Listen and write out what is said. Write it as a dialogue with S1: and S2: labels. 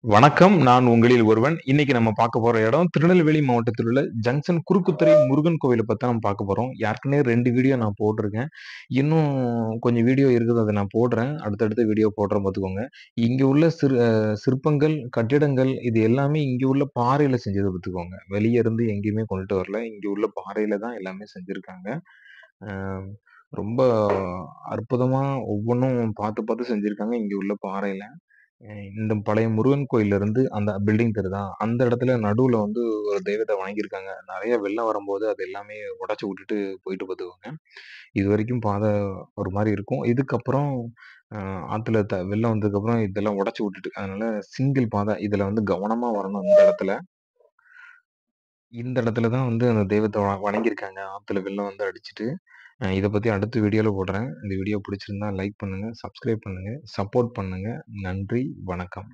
S1: வணக்கம். நான் உங்களில் ஒருவன். இன்னைக்கு நம்ம பார்க்க போற இடம் திருநெல்வேலி மாவட்டத்தில் உள்ள ஜங்ஷன் குறுக்குத்துறை முருகன் கோவில பத்தி தான் நம்ம பார்க்க போறோம். ஏற்கனவே 2 வீடியோ நான் போட்டிருக்கேன். இன்னும் கொஞ்சம் வீடியோ இருக்குது. அத நான் போடுறேன். அடுத்தடுத்த வீடியோ போடுறேன் பார்த்துக்கோங்க. இங்க உள்ள சிற்பங்கள், கட்டிடங்கள் இது எல்லாமே இங்க உள்ள பாறையில செஞ்சது பார்த்துக்கோங்க. வெளிய இருந்து எங்கேயுமே கொண்டுட்டு வரல. இங்க உள்ள பாறையில தான் எல்லாமே செஞ்சிருக்காங்க. அ ரொம்ப அற்புதமா ஒவ்வொன்னும் பார்த்து பார்த்து செஞ்சிருக்காங்க இங்க உள்ள பாறையில. இந்த பழைய முருகன் கோயில்ல இருந்து அந்த பில்டிங் தெரியுதா? அந்த இடத்துல நடுவுல வந்து ஒரு தெய்வத்த வணங்கியிருக்காங்க. நெறைய வெள்ளம் வரும்போது அது எல்லாமே உடைச்சு விட்டுட்டு போயிட்டு பார்த்துக்கோங்க. இதுவரைக்கும் பாதை ஒரு மாரி இருக்கும். இதுக்கப்புறம் அ ஆத்துல வெள்ளம் வந்ததுக்கப்புறம் இதெல்லாம் உடைச்சு விட்டுட்டு அதனால சிங்கிள் பாதை. இதுல வந்து கவனமா வரணும் இந்த இடத்துல. இந்த இடத்துல தான் வந்து அந்த தெய்வத்த வணங்கியிருக்காங்க. ஆத்துல வெள்ளம் வந்து அடிச்சுட்டு. இத பத்தி அடுத்த வீடியோல போடுறேன். இந்த வீடியோ பிடிச்சிருந்தா லைக் பண்ணுங்க, சப்ஸ்கிரைப் பண்ணுங்க, சப்போர்ட் பண்ணுங்க. நன்றி, வணக்கம்.